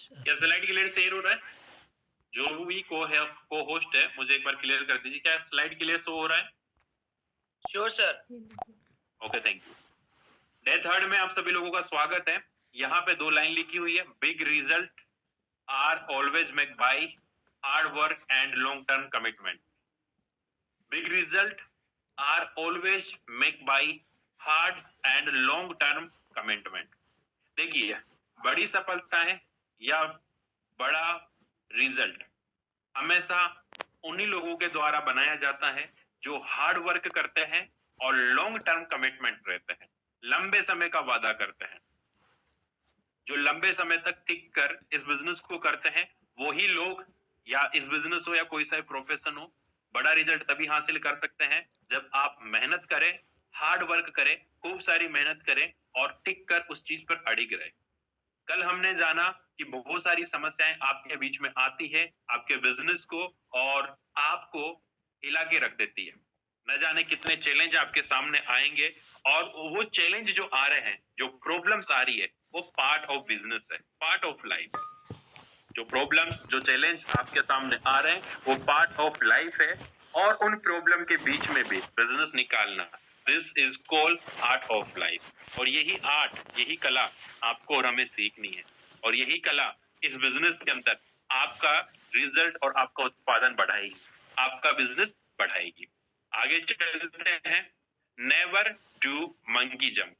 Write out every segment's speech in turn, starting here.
क्या slide clear share हो रहा है? जो भी को होस्ट है मुझे एक बार क्लियर कर दीजिए, क्या स्लाइड क्लियर शो हो रहा है? Sure sir. Okay, thank you. Day third में आप सभी लोगों का स्वागत है। यहाँ पे 2 लाइन लिखी हुई है, big result are always make by hard work and long term commitment. Big result are always make by hard and long term commitment. देखिए, बड़ी सफलताएं या बड़ा रिजल्ट हमेशा उन्हीं लोगों के द्वारा बनाया जाता है जो हार्ड वर्क करते हैं और लॉन्ग टर्म कमिटमेंट रहते हैं, लंबे समय का वादा करते हैं। जो लंबे समय तक टिक कर इस बिजनेस को करते हैं वही लोग, या इस बिजनेस हो या कोई सा प्रोफेशन हो, बड़ा रिजल्ट तभी हासिल कर सकते हैं जब आप मेहनत करें, हार्ड वर्क करें, खूब सारी मेहनत करें और टिक कर उस चीज पर अड़िग रहे। कल हमने जाना कि बहुत सारी समस्याएं आपके बीच में आती है, आपके बिजनेस को और आपको हिला के रख देती है। न जाने कितने चैलेंज आपके सामने आएंगे, और वो चैलेंज जो आ रहे हैं, जो प्रॉब्लम्स आ रही है, वो पार्ट ऑफ बिजनेस है, पार्ट ऑफ लाइफ। जो प्रॉब्लम्स, जो चैलेंज आपके सामने आ रहे हैं वो पार्ट ऑफ लाइफ है, और उन प्रॉब्लम के बीच में भी बिजनेस निकालना, this is called art of life. और यही आर्ट, यही कला आपको और हमें सीखनी है, और यही कला इस बिजनेस के अंदर आपका रिजल्ट और आपका उत्पादन बढ़ाएगी, आपका बिजनेस बढ़ाएगी। आगे चलते हैं। Never do monkey jump.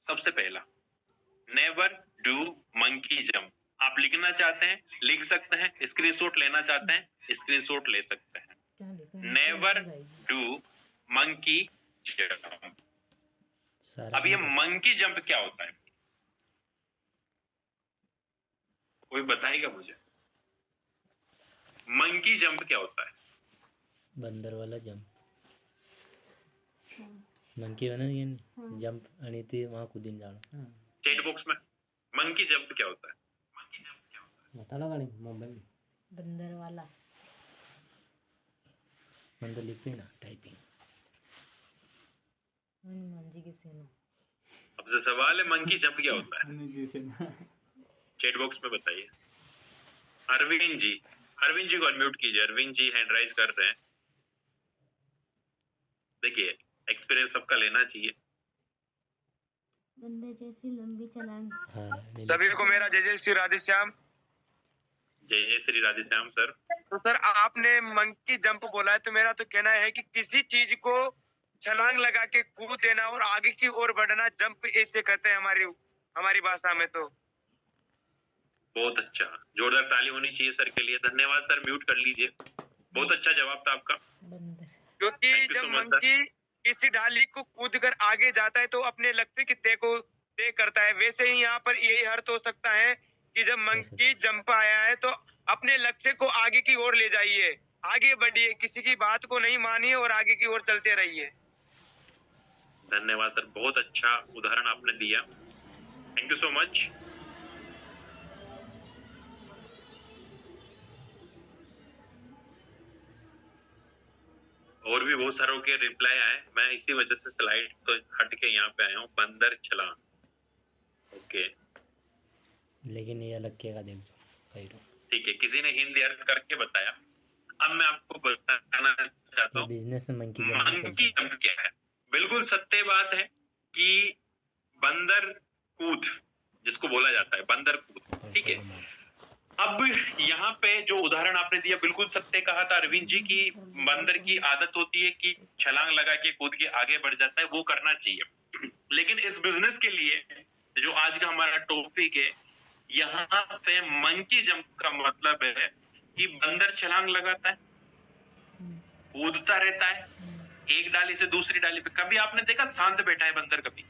सबसे पहला, नेवर डू मंकी जंप। आप लिखना चाहते हैं लिख सकते हैं, स्क्रीनशॉट लेना चाहते हैं स्क्रीनशॉट ले सकते हैं। Never do monkey jump. अब ये मंकी जंप क्या होता है? कोई बताएगा मुझे? मंकी जंप क्या होता है? बंदर वाला जंप, मंकी बना जंप आणि ते वहां कूदीन जाना। चैट बॉक्स में मंकी जंप क्या होता है? बताला गाड़ी मोबाइल बंदर वाला मन तो लिख ना टाइपिंग मंजी के सेना। अब जो सवाल है, मंकी जंप क्या होता है? चैट बॉक्स में बताइए। अरविंद जी, अरविंद जी को अनम्यूट कीजिए। अरविंद जी हैंड राइज कर रहे हैं। देखिए, एक्सपीरियंस सबका लेना चाहिए। बंदे जैसी लंबी छलांग। सभी को मेरा जय जय श्री राधे श्याम। जय जय श्री राधे श्याम सर। तो सर, आपने मंकी जंप बोला है, तो मेरा तो कहना है कि किसी चीज को छलांग लगा के कूद देना और आगे की ओर बढ़ना, जंप ऐसे कहते हैं हमारी भाषा में। तो बहुत अच्छा, जोरदार ताली होनी चाहिए सर के लिए। धन्यवाद सर, म्यूट कर लीजिए। बहुत अच्छा जवाब था आपका। क्योंकि जब मंकी किसी डाली को कूदकर आगे जाता है तो अपने लक्ष्य की तय करता है। वैसे ही यहाँ पर यही अर्थ हो सकता है कि जब मंकी जंप आया है तो अपने लक्ष्य को आगे की ओर ले जाइए, आगे बढ़िए, किसी की बात को नहीं मानिए और आगे की ओर चलते रहिए। धन्यवाद सर, बहुत अच्छा उदाहरण आपने दिया। Thank you so much. और भी बहुत सारों के रिप्लाई आए, मैं इसी वजह से स्लाइड तो हट के यहाँ पे आया हूँ। बंदर छलांग, ओके, लेकिन ये अलग क्या देखो। ठीक है, किसी ने हिंदी अर्थ करके बताया। अब मैं आपको बताना चाहता हूँ बिजनेस में मंकी जंप क्या है। बिल्कुल सत्य बात है कि बंदर कूद जिसको बोला जाता है, बंदर कूद, ठीक है। अब यहाँ पे जो उदाहरण आपने दिया बिल्कुल सत्य कहा था अरविंद जी की। बंदर की आदत होती है कि छलांग लगा के कूद के आगे बढ़ जाता है, वो करना चाहिए। लेकिन इस बिजनेस के लिए जो आज का हमारा टॉपिक है, यहाँ पे मंकी जंप का मतलब है कि बंदर छलांग लगाता है, कूदता रहता है एक डाली से दूसरी डाली पे। कभी आपने देखा शांत बैठा है बंदर? कभी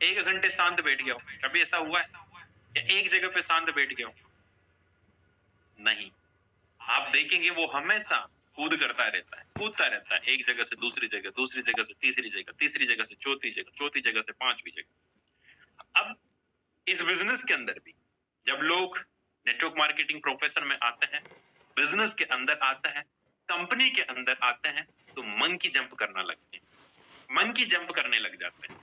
1 घंटे शांत बैठ गया हो? कभी ऐसा हुआ है? या एक जगह पे शांत बैठ गया हो? नहीं। आप देखेंगे वो हमेशा कूद करता रहता है, कूदता रहता है, एक जगह से दूसरी जगह, दूसरी जगह से तीसरी जगह, तीसरी जगह से चौथी जगह, चौथी जगह से पांचवी जगह। अब इस बिजनेस के अंदर भी जब लोग नेटवर्क मार्केटिंग प्रोफेशन में आते हैं, बिजनेस के अंदर आते हैं, कंपनी के अंदर आते हैं, तो मंकी जंप करना लगते हैं, मंकी जंप करने लग जाते हैं।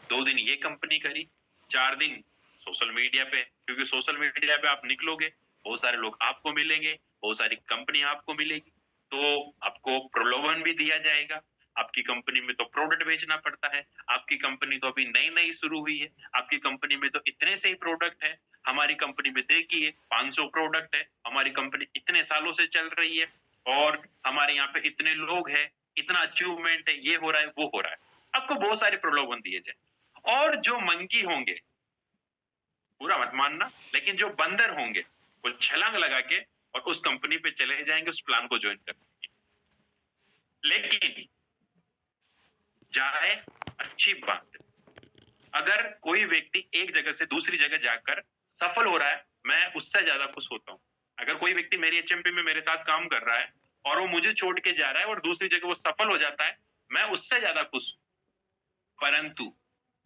2 दिन ये कंपनी करी, 4 दिन सोशल मीडिया पे, क्योंकि सोशल मीडिया पे आप निकलोगे, बहुत सारे लोग आपको मिलेंगे, बहुत सारी कंपनी आपको मिलेगी, तो आपको प्रलोभन भी दिया जाएगा। आपकी कंपनी में तो प्रोडक्ट बेचना पड़ता है, आपकी कंपनी तो अभी नई नई शुरू हुई है, आपकी कंपनी में तो इतने से ही प्रोडक्ट है, हमारी कंपनी में देखिए 500 प्रोडक्ट है, हमारी कंपनी इतने सालों से चल रही है और हमारे यहाँ पे इतने लोग हैं, इतना अचीवमेंट है, ये हो रहा है, वो हो रहा है। आपको बहुत सारे प्रलोभन दिए जाए। और जो मंकी होंगे, पूरा मत मानना, लेकिन जो बंदर होंगे वो छलांग लगा के और उस कंपनी पे चले जाएंगे, उस प्लान को ज्वाइन करने। लेकिन जाए अच्छी बात है। अगर कोई व्यक्ति एक जगह से दूसरी जगह जाकर सफल हो रहा है, मैं उससे ज्यादा खुश होता हूँ। अगर कोई व्यक्ति मेरी एचएमपी में मेरे साथ काम कर रहा है और वो मुझे छोड़ के जा रहा है और दूसरी जगह वो सफल हो जाता है, मैं उससे ज्यादा खुश हूँ। परंतु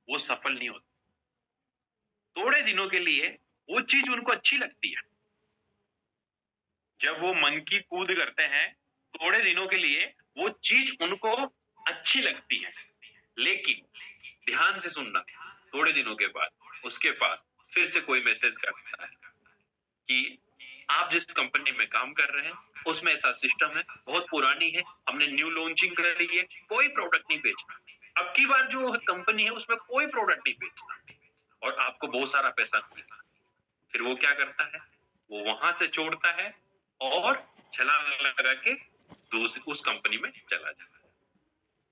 वो सफल नहीं होता। थोड़े दिनों के लिए वो चीज उनको अच्छी लगती है। जब वो मंकी कूद करते हैं, थोड़े दिनों के लिए वो चीज उनको अच्छी लगती है, लेकिन ध्यान से सुनना, थोड़े दिनों के बाद उसके पास फिर से कोई मैसेज करता है कि आप जिस कंपनी में काम कर रहे हैं उसमें ऐसा सिस्टम है, बहुत पुरानी है, हमने न्यू लॉन्चिंग करी है, कोई प्रोडक्ट नहीं बेचना। अब की बार जो कंपनी है उसमें कोई प्रोडक्ट नहीं बेचना और आपको बहुत सारा पैसा मिलेगा। फिर वो क्या करता है, वो वहां से छोड़ता है और छलांग लगा के दूसरी उस कंपनी में चला जाता है।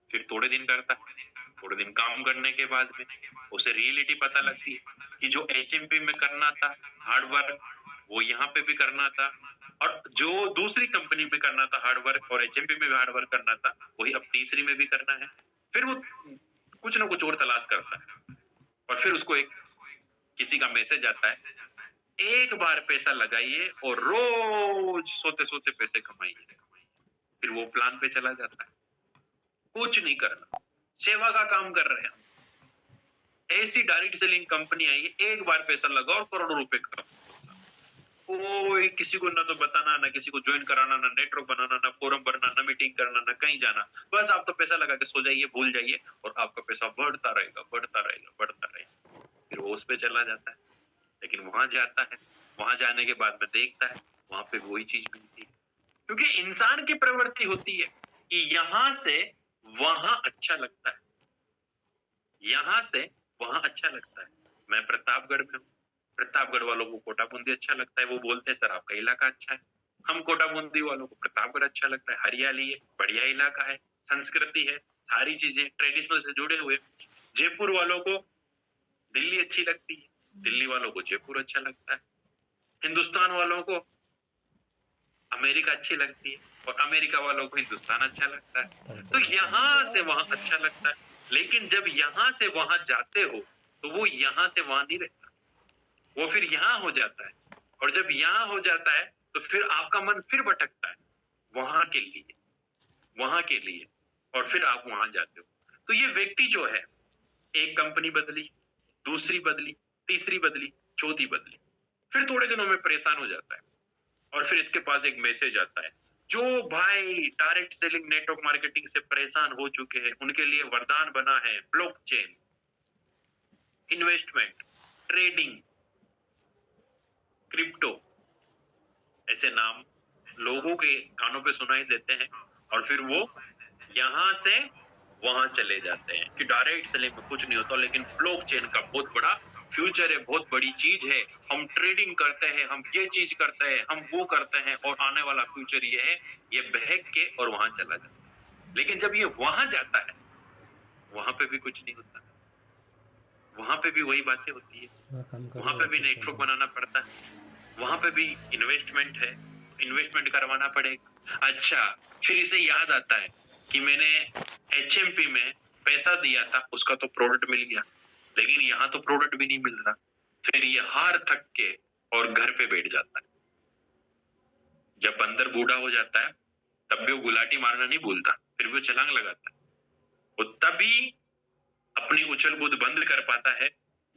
फिर थोड़े दिन करता है, थोड़े दिन काम करने के बाद में उसे रियलिटी पता लगती है कि जो एचएमपी में करना था हार्ड वर्क, वो यहाँ पे भी करना था, और जो दूसरी कंपनी में करना था हार्ड वर्क और एचएमपी में भी हार्ड वर्क करना था, वही अब तीसरी में भी करना है। फिर वो कुछ ना कुछ और तलाश करता है और फिर उसको एक किसी का मैसेज आता है, एक बार पैसा लगाइए और रोज सोते सोते पैसे कमाइए। फिर वो प्लान पे चला जाता है, कुछ नहीं करना, सेवा का काम कर रहे हैं। ऐसी डायरेक्ट सेलिंग कंपनी आई है, एक बार पैसा लगाओ और करोड़ों रुपए कमाओ। कोई किसी को ना तो बताना, ना किसी को ज्वाइन कराना, ना नेटवर्क बनाना, ना फोरम भरना, ना मीटिंग करना, ना कहीं जाना। बस आप तो पैसा लगा के सो जाइए, भूल जाइए और आपका पैसा बढ़ता रहेगा, बढ़ता रहेगा, बढ़ता रहेगा। फिर वो उस पे चला जाता है, लेकिन वहां जाता है, वहां जाने के बाद में देखता है वहां पे वही चीज मिलती है। क्योंकि इंसान की प्रवृत्ति होती है कि यहां से वहां अच्छा लगता है, यहां से वहां अच्छा लगता है। मैं प्रतापगढ़ में हूँ, प्रतापगढ़ वालों को कोटा बूंदी अच्छा लगता है, वो बोलते हैं सर आपका इलाका अच्छा है। हम कोटा बूंदी वालों को प्रतापगढ़ अच्छा लगता है, हरियाली है, बढ़िया इलाका है, संस्कृति है, सारी चीजें ट्रेडिशनल से जुड़े हुए। जयपुर वालों को दिल्ली अच्छी लगती है, दिल्ली वालों को जयपुर अच्छा लगता है, हिंदुस्तान वालों को अमेरिका अच्छी लगती है और अमेरिका वालों को हिंदुस्तान अच्छा लगता है। तो यहाँ से वहां अच्छा लगता है, लेकिन जब यहाँ से वहां जाते हो तो वो यहाँ से वहां नहीं रहता, वो फिर यहाँ हो जाता है। और जब यहाँ हो जाता है तो फिर आपका मन फिर भटकता है वहां के लिए, वहां के लिए, और फिर आप वहां जाते हो। तो ये व्यक्ति जो है, एक कंपनी बदली, दूसरी बदली, तीसरी बदली, चौथी बदली, फिर थोड़े दिनों में परेशान हो जाता है और फिर इसके पास एक मैसेज आता है, जो भाई डायरेक्ट सेलिंग नेटवर्क मार्केटिंग से परेशान हो चुके हैं उनके लिए वरदान बना है ब्लॉकचेन, इन्वेस्टमेंट, ट्रेडिंग, क्रिप्टो। ऐसे नाम लोगों के कानों पे सुनाई देते हैं और फिर वो यहाँ से वहां चले जाते हैं कि डायरेक्ट सेलिंग में कुछ नहीं होता, लेकिन ब्लॉकचेन का बहुत बड़ा फ्यूचर है, बहुत बड़ी चीज है, हम ट्रेडिंग करते हैं, हम ये चीज करते हैं, हम वो करते हैं और आने वाला फ्यूचर ये है। ये बहक के और वहां चला जाता है। लेकिन जब ये वहां जाता है, वहां पे भी कुछ नहीं होता, वहां पे भी वही बातें होती है, वहां पे भी नेटवर्क बनाना पड़ता है, वहां पे भी इन्वेस्टमेंट है, इन्वेस्टमेंट करवाना पड़ेगा। अच्छा, फिर इसे याद आता है कि मैंने एचएमपी में पैसा दिया था, उसका तो प्रोडक्ट मिल गया, लेकिन यहाँ तो प्रोडक्ट भी नहीं मिल रहा। फिर ये हार थक के और घर पे बैठ जाता है। जब बंदर बूढ़ा हो जाता है तब भी वो गुलाटी मारना नहीं भूलता, फिर भी वो छलांग लगाता है। वो तभी अपनी उछल कूद बंद कर पाता है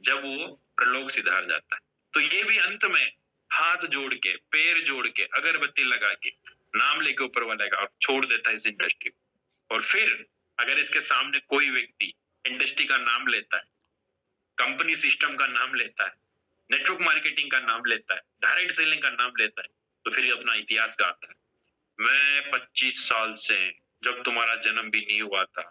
जब वो प्रलोक सिधार जाता है। तो ये भी अंत में हाथ जोड़ के, पैर जोड़ के, अगरबत्ती लगा के, नाम लेके ऊपर वाले का और छोड़ देता है इस इंडस्ट्री को। और फिर अगर इसके सामने कोई व्यक्ति इंडस्ट्री का नाम लेता है, कंपनी सिस्टम का नाम लेता है, नेटवर्क मार्केटिंग का नाम लेता है, डायरेक्ट सेलिंग का नाम लेता है, तो फिर ये अपना इतिहास गाता है। मैं 25 साल से, जब तुम्हारा जन्म भी नहीं हुआ था,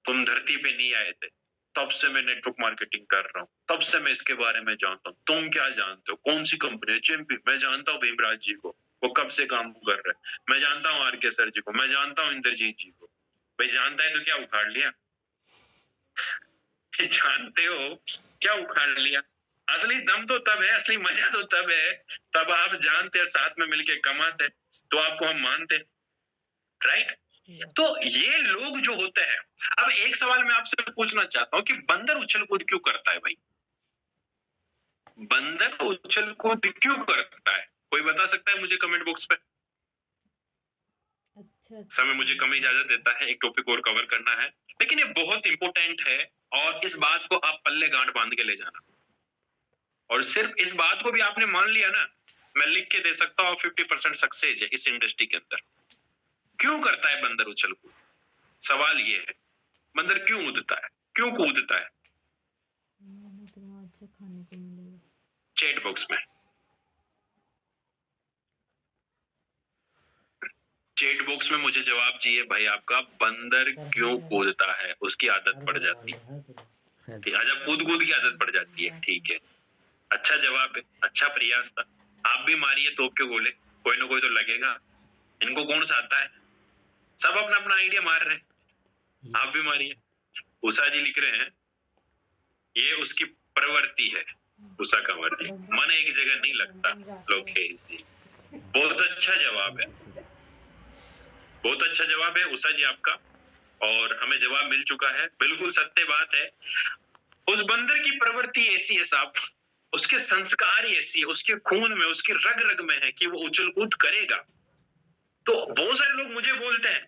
तुम धरती पे नहीं आए थे, तब से मैं नेटवर्क मार्केटिंग कर रहा हूँ, तब से मैं इसके बारे में जानता हूँ। तुम क्या जानते हो? कौन सी कंपनी है? चैंपी। मैं जानता हूँ भीमराज जी को, वो कब से काम कर रहे हैं। मैं जानता हूँ आर के सर जी को, मैं जानता हूँ इंद्रजीत जी को। भाई जानता है तो क्या उखाड़ लिया? जानते हो क्या उखाड़ लिया? असली दम तो तब है, असली मजा तो तब है, तब आप जानते हैं, साथ में मिलके कमाते, तो आपको हम मानते, राइट? तो ये लोग जो होते हैं, अब एक सवाल मैं आपसे पूछना चाहता हूँ कि बंदर उछल कूद क्यों करता है भाई? बंदर उछल कूद क्यों करता है? कोई बता सकता है मुझे कमेंट बॉक्स पे? अच्छा समय मुझे कम इजाजत देता है, एक टॉपिक और कवर करना है, लेकिन ये बहुत इंपॉर्टेंट है और इस बात को आप पल्ले गांठ बांध के ले जाना। और सिर्फ इस बात को भी आपने मान लिया ना, मैं लिख के दे सकता हूँ 50% सक्सेस है इस इंडस्ट्री के अंदर। क्यों करता है बंदर उछल कूद? सवाल ये है, बंदर क्यों उड़ता है, क्यों कूदता है? इतना अच्छा खाने को मिलेगा। चैट बॉक्स में, चैट बॉक्स में मुझे जवाब चाहिए भाई आपका। बंदर क्यों कूदता है? उसकी आदत पड़ जाती है, ठीक है, जब कूद कूद की आदत पड़ जाती है, ठीक है। अच्छा जवाब है, अच्छा प्रयास था। आप भी मारिए तोप के गोले, कोई ना कोई तो लगेगा। इनको कौन सा आता है? सब अपना अपना आइडिया मार रहे हैं, आप भी मारिए। उषा जी लिख रहे हैं ये उसकी प्रवृत्ति है। उषा कंवर, मन एक जगह नहीं लगता। लोकेश जी, बहुत अच्छा जवाब है, बहुत अच्छा जवाब है उषा जी आपका, और हमें जवाब मिल चुका है। बिल्कुल सत्य बात है। उस बंदर की प्रवृत्ति ऐसी है साहब, उसके संस्कार ही ऐसी है, उसके खून में, उसकी रग रग में है कि वो उछल कूद करेगा। तो बहुत सारे लोग मुझे बोलते हैं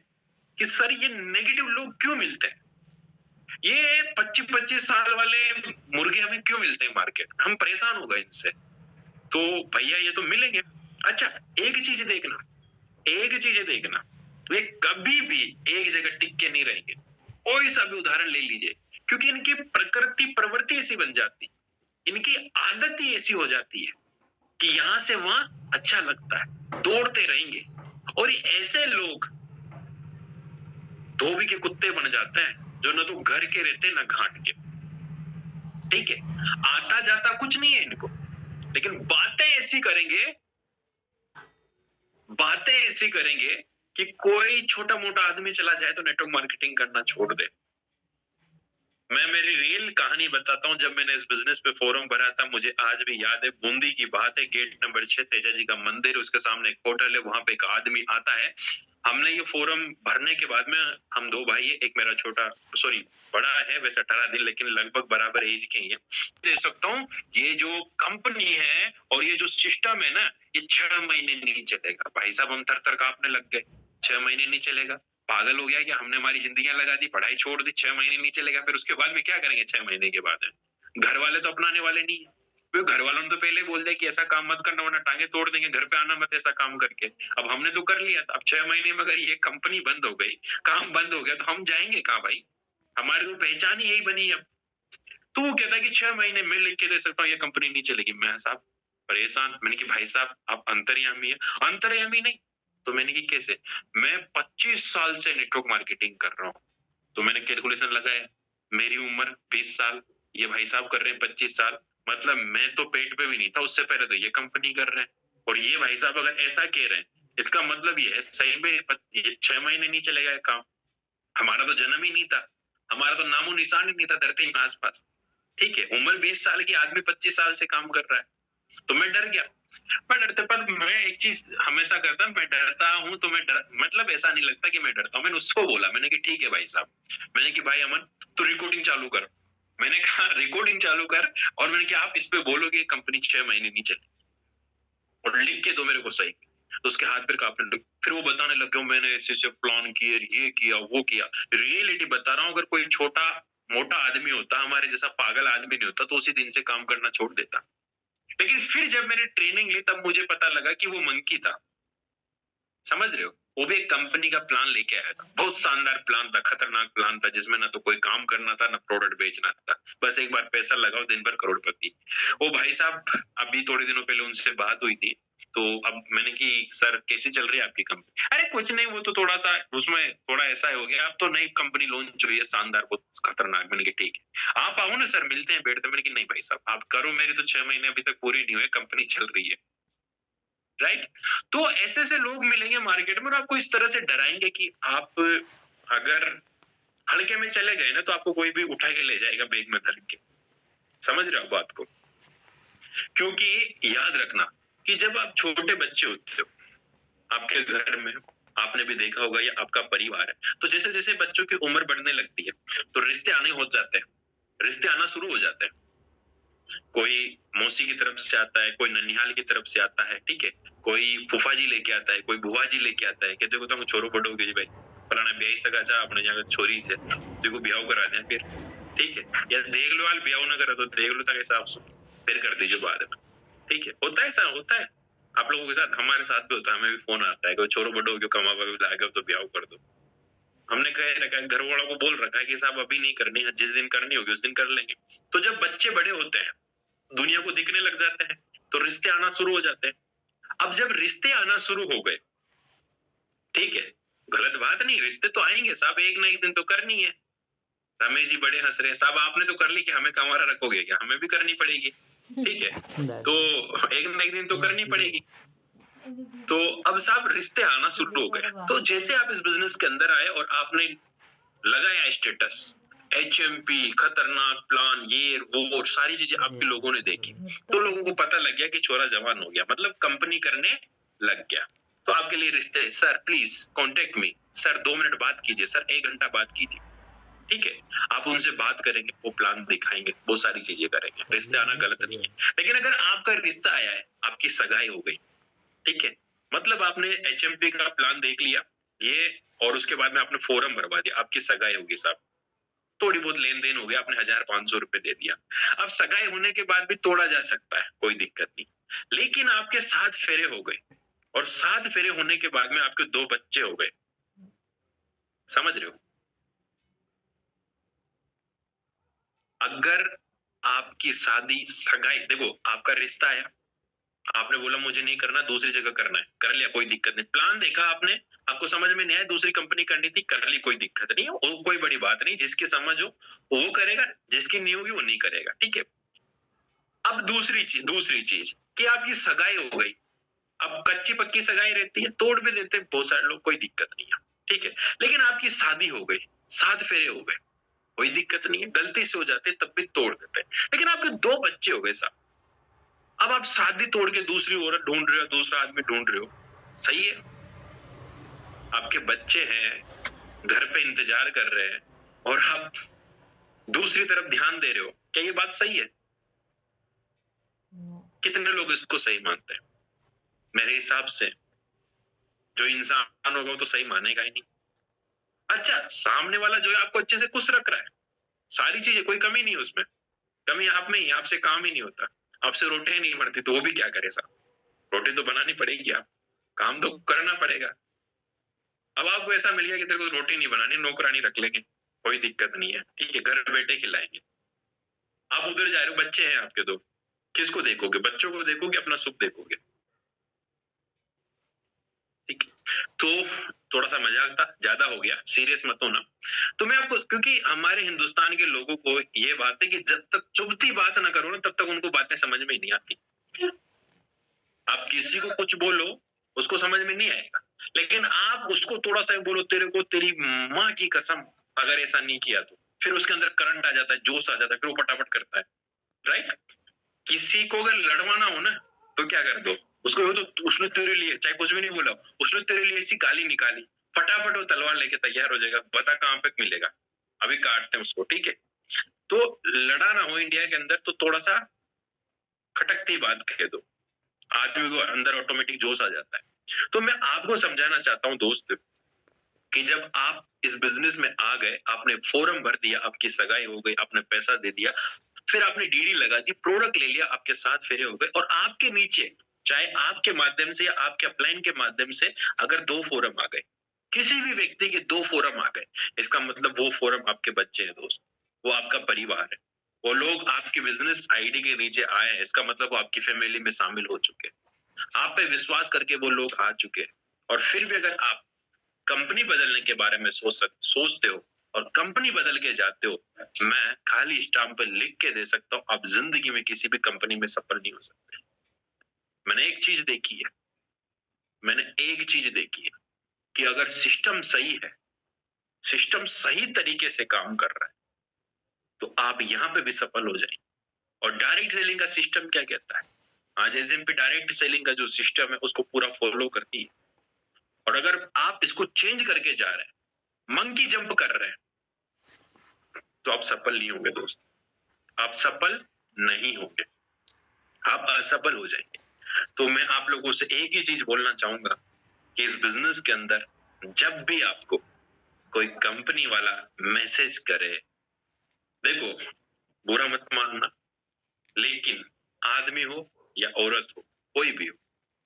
कि सर ये नेगेटिव लोग क्यों मिलते हैं, ये 25-25 साल वाले मुर्गे हमें क्यों मिलते हैं मार्केट, हम परेशान हो गए इनसे। तो भैया ये तो मिलेंगे। अच्छा एक चीज देखना, एक चीज देखना, वे कभी भी एक जगह टिक के नहीं रहेंगे। कोई सा भी उदाहरण ले लीजिए, क्योंकि इनकी प्रकृति प्रवृत्ति ऐसी बन जाती, इनकी आदत ही ऐसी हो जाती है कि यहां से वहां अच्छा लगता है, दौड़ते रहेंगे। और ऐसे लोग धोबी के कुत्ते बन जाते हैं, जो न तो घर के रहते ना घाट के, ठीक है। आता जाता कुछ नहीं है इनको, लेकिन बातें ऐसी करेंगे, बातें ऐसी करेंगे कि कोई छोटा मोटा आदमी चला जाए तो नेटवर्क मार्केटिंग करना छोड़ दे। मैं मेरी रियल कहानी बताता हूँ। जब मैंने इस बिजनेस पे फोरम भरा था, मुझे आज भी याद है, बूंदी की बात है, गेट नंबर 6 तेजा जी का मंदिर, उसके सामने एक होटल है, वहां पे एक आदमी आता है। हमने ये फोरम भरने के बाद में, हम दो भाई है, एक मेरा छोटा, सॉरी बड़ा है वैसे 18 दिन, लेकिन लगभग बराबर एज के ही है। दे सकता हूँ ये जो कंपनी है और ये जो सिस्टम है ना, ये 6 महीने नहीं चलेगा। भाई साहब हम थर थर कांपने लग गए, 6 महीने नहीं चलेगा, पागल हो गया क्या? हमने हमारी जिंदगियां लगा दी, पढ़ाई छोड़ दी, 6 महीने नहीं चलेगा, फिर उसके बाद में क्या करेंगे 6 महीने के बाद? घर वाले तो अपनाने वाले नहीं है, फिर घर वालों ने तो पहले बोल दिया कि ऐसा काम मत करना वरना टांगे तोड़ देंगे, घर पे आना मत ऐसा काम करके। अब हमने तो कर लिया था, अब 6 महीने में अगर ये कंपनी बंद हो गई, काम बंद हो गया, तो हम जाएंगे कहाँ भाई? हमारी तो पहचान ही यही बनी है। अब तो वो कहता है कि 6 महीने में लिख के दे सकता हूँ ये कंपनी नहीं चलेगी। मैं साहब परेशान, मैंने कि भाई साहब आप अंतर्यामी है। अंतर्यामी नहीं तो मैंने कि कैसे? मैं 25 साल से नेटवर्क मार्केटिंग कर रहा हूँ, तो मैंने कैलकुलेशन लगाया, मेरी उम्र 20 साल, ये भाई साहब कर रहे हैं 25 साल, मतलब मैं तो पेट पे भी नहीं था उससे पहले, तो ये कंपनी कर रहे हैं। और ये भाई साहब अगर ऐसा कह रहे हैं, इसका मतलब ये है सही में ये 6 महीने नहीं चलेगा ये काम। हमारा तो जन्म ही नहीं था, हमारा तो नामो निशान ही नहीं था धरती में आसपास, ठीक है। उम्र 20 साल की, आदमी 25 साल से काम कर रहा है। तो मैं डर गया। मैं डरते, पर मैं एक चीज हमेशा करता हूँ, मैं डरता हूँ तो मैं मतलब ऐसा नहीं लगता कि मैं डरता हूँ। मैंने उसको बोला, मैंने कि ठीक है भाई साहब, मैंने कि भाई अमन तू रिकॉर्डिंग चालू कर। मैंने कहा रिकॉर्डिंग चालू कर, और मैंने कहा आप इस पे बोलोगे कंपनी 6 महीने नहीं चली, और लिख के दो मेरे को सही। तो उसके हाथ पैर कांपने लगे, फिर वो बताने लग गया मैंने ऐसे ऐसे प्लान किए, ये किया वो किया। रियलिटी बता रहा हूँ, अगर कोई छोटा मोटा आदमी होता, हमारे जैसा पागल आदमी नहीं होता, तो उसी दिन से काम करना छोड़ देता। लेकिन फिर जब मैंने ट्रेनिंग ली, तब मुझे पता लगा कि वो मंकी था, समझ रहे हो? वो भी एक कंपनी का प्लान लेके आया था, बहुत शानदार प्लान था, खतरनाक प्लान था, जिसमें ना तो कोई काम करना था ना प्रोडक्ट बेचना था, बस एक बार पैसा लगाओ दिन भर करोड़पति। वो भाई साहब अभी थोड़े दिनों पहले उनसे बात हुई थी, तो अब मैंने कि सर कैसी चल रही है आपकी कंपनी? अरे कुछ नहीं, वो तो थोड़ा सा उसमें थोड़ा ऐसा हो गया, अब तो नई कंपनी लॉन्च हुई है शानदार, बहुत खतरनाक। मैंने कि ठीक है आप आओ ना सर, मिलते हैं बैठते हैं। मैंने कि नहीं भाई साहब आप करो, मेरी तो 6 महीने अभी तक पूरी नहीं हुए, कंपनी चल रही है, राइट। तो ऐसे ऐसे लोग मिलेंगे मार्केट में और आपको इस तरह से डराएंगे कि आप अगर हल्के में चले गए ना तो आपको कोई भी उठा के ले जाएगा बैग में भर के। समझ रहे हो बात को? क्योंकि याद रखना कि जब आप छोटे बच्चे होते हो आपके घर में, आपने भी देखा होगा, या आपका परिवार है, तो जैसे जैसे बच्चों की उम्र बढ़ने लगती है तो रिश्ते आने हो जाते हैं, रिश्ते आना शुरू हो जाते हैं। कोई मौसी की तरफ से आता है, कोई ननिहाल की तरफ से आता है, ठीक है, कोई फूफा जी लेके आता है, कोई बुआ जी लेके आता है कि देखो तुम छोरो बड़ो के जी भाई फलाना ब्याह सका जा अपने यहाँ छोरी से देखो ब्याह करा दें फिर, ठीक है, या देख लो हाल ब्याह ना करा तो देख लो तक हिसाब से फिर कर दीजिए बाद में, ठीक है। होता है, ऐसा होता है आप लोगों के साथ, हमारे साथ भी होता है, हमें भी फोन आता है कि छोरो बड़ो क्यों कमा लाएगा तो ब्याह कर दो। हमने कह रखा है, घर वालों को बोल रखा है कि साहब अभी नहीं करनी है, जिस दिन करनी होगी उस दिन कर लेंगे। तो जब बच्चे बड़े होते हैं, दुनिया को दिखने लग जाते हैं, तो रिश्ते आना शुरू हो जाते हैं। अब जब रिश्ते आना शुरू हो गए, ठीक है, गलत बात नहीं, रिश्ते तो आएंगे साहब, एक ना एक दिन तो करनी है। रमेश जी बड़े हंस रहे हैं, साहब आपने तो कर ली कि हमें कमारा रखोगे क्या? हमें भी करनी पड़ेगी, ठीक है, तो एक ना एक दिन तो करनी पड़ेगी। तो अब साहब रिश्ते आना शुरू हो गए, तो जैसे आप इस बिजनेस के अंदर आए और आपने लगाया स्टेटस, HMP खतरनाक प्लान, ये वो सारी चीजें आपके लोगों ने देखी, तो लोगों को पता लग गया कि छोरा जवान हो गया, मतलब कंपनी करने लग गया। तो आपके लिए रिश्ते, sir please contact me, sir 2 minute बात कीजिए, सर 1 घंटा बात कीजिए, ठीक है, आप उनसे बात करेंगे, वो प्लान दिखाएंगे, वो सारी चीजें करेंगे। रिश्ते आना गलत नहीं है, लेकिन अगर आपका रिश्ता आया है, आपकी सगाई हो गई, ठीक है, मतलब आपने HMP का प्लान देख लिया ये, और उसके बाद में आपने फॉर्म भरवा दिया, आपकी सगाई होगी साहब, थोड़ी बहुत लेन देन हो गया, आपने 1,500 रुपए दे दिया। अब सगाई होने के बाद भी तोड़ा जा सकता है, कोई दिक्कत नहीं, लेकिन आपके 7 फेरे हो गए, और 7 फेरे होने के बाद में आपके 2 बच्चे हो गए। समझ रहे हो? अगर आपकी शादी सगाई, देखो आपका रिश्ता आया, आपने बोला मुझे नहीं करना, दूसरी जगह करना है, कर लिया, कोई दिक्कत नहीं। प्लान देखा आपने, आपको समझ में नहीं आया, दूसरी कंपनी करनी थी, कर ली, कोई दिक्कत नहीं है, वो कोई बड़ी बात नहीं, जिसकी समझ हो वो करेगा, जिसकी नहीं होगी वो नहीं करेगा, ठीक है। अब दूसरी चीज कि आपकी सगाई हो गई, अब कच्ची पक्की सगाई रहती है, तोड़ भी देते हैं बहुत सारे लोग, कोई दिक्कत नहीं है, ठीक है, लेकिन आपकी शादी हो गई, 7 फेरे हो गए, कोई दिक्कत नहीं है, गलती से हो जाते तब भी तोड़ देते हैं, लेकिन आपके 2 बच्चे हो गए साहब, अब आप शादी तोड़ के दूसरी औरत ढूंढ रहे हो, दूसरा आदमी ढूंढ रहे हो, सही है, आपके बच्चे हैं, घर पे इंतजार कर रहे हैं, और आप दूसरी तरफ ध्यान दे रहे हो, क्या ये बात सही है? कितने लोग इसको सही मानते हैं? मेरे हिसाब से जो इंसान होगा वो तो सही मानेगा ही नहीं। अच्छा, सामने वाला जो है आपको अच्छे से खुश रख रहा है, सारी चीजें, कोई कमी नहीं है उसमें, कमी आप में ही, आपसे काम ही नहीं होता, आपसे रोटियां नहीं बढ़ती, तो वो भी क्या करे साहब, रोटी तो बनानी पड़ेगी, आप काम तो करना पड़ेगा। अब आपको ऐसा मिल गया कि तेरे को रोटी नहीं बनानी, नौकरानी रख लेंगे, कोई दिक्कत नहीं है, ठीक है, घर बैठे खिलाएंगे। आप उधर जा रहे हो, बच्चे हैं आपके 2, किसको देखोगे? बच्चों को देखोगे, अपना सुख देखोगे, ठीक है। तो थोड़ा सा मजाक था, ज्यादा हो गया, सीरियस मत होना। तो मैं आपको, क्योंकि हमारे हिंदुस्तान के लोगों को ये बात है कि जब तक चुभती बात ना करो ना, तब तक उनको बातें समझ में ही नहीं आती। आप किसी को कुछ बोलो, उसको समझ में नहीं आएगा, लेकिन आप उसको थोड़ा सा बोलो, तेरे को तेरी माँ की कसम अगर ऐसा नहीं किया तो, फिर उसके अंदर करंट आ जाता है, जोश आ जाता है, फिर वो फटाफट करता है, राइट। किसी को अगर लड़वाना हो ना तो क्या कर दो उसको, तो उसने तेरे लिए, चाहे कुछ भी नहीं बोला, उसने तेरे लिए ऐसी गाली निकाली, फटाफट वो तलवार लेके तैयार हो जाएगा, बता कहां पे मिलेगा, अभी काटते हैं उसको, ठीक है। तो लड़ाना हो इंडिया के अंदर तो थोड़ा सा खटकती बात कह दो, आदमी को अंदर ऑटोमेटिक जोश आ जाता है। तो मैं आपको समझाना चाहता हूँ दोस्त कि जब आप इस बिजनेस में आ गए, आपने फॉर्म भर दिया, आपकी सगाई हो गई, आपने पैसा दे दिया, फिर आपने DD लगा दी, प्रोडक्ट ले लिया, आपके 7 फेरे हो गए, और आपके नीचे चाहे आपके माध्यम से या आपके अपलाइन के माध्यम से अगर 2 फोरम आ गए, किसी भी व्यक्ति के 2 फोरम आ गए, इसका मतलब वो फोरम आपके बच्चे हैं दोस्त, वो आपका परिवार है। वो लोग आपकी बिजनेस आईडी के नीचे आए हैं, इसका मतलब वो आपकी फैमिली में शामिल हो चुके हैं। आप पे विश्वास करके वो लोग आ चुके हैं। और फिर भी अगर आप कंपनी बदलने के बारे में सोचते हो और कंपनी बदल के जाते हो, मैं खाली स्टाम्प पे लिख के दे सकता हूँ, आप जिंदगी में किसी भी कंपनी में सफल नहीं हो सकते। मैंने एक चीज देखी है, कि अगर सिस्टम सही है, सिस्टम सही तरीके से काम कर रहा है, तो आप यहाँ पे भी सफल हो जाएंगे। और डायरेक्ट सेलिंग का सिस्टम क्या कहता है? आज एसएमपी डायरेक्ट सेलिंग का जो सिस्टम है उसको पूरा फॉलो करती है। और अगर आप इसको चेंज करके जा रहे हैं, मंकी जंप कर रहे हैं, तो आप सफल नहीं होंगे दोस्त, आप सफल नहीं होंगे, आप असफल हो जाएंगे। तो मैं आप लोगों से एक ही चीज बोलना चाहूंगा कि इस बिजनेस के अंदर जब भी आपको कोई कंपनी वाला मैसेज करे, देखो बुरा मत मानना, लेकिन आदमी हो या औरत हो, कोई भी हो,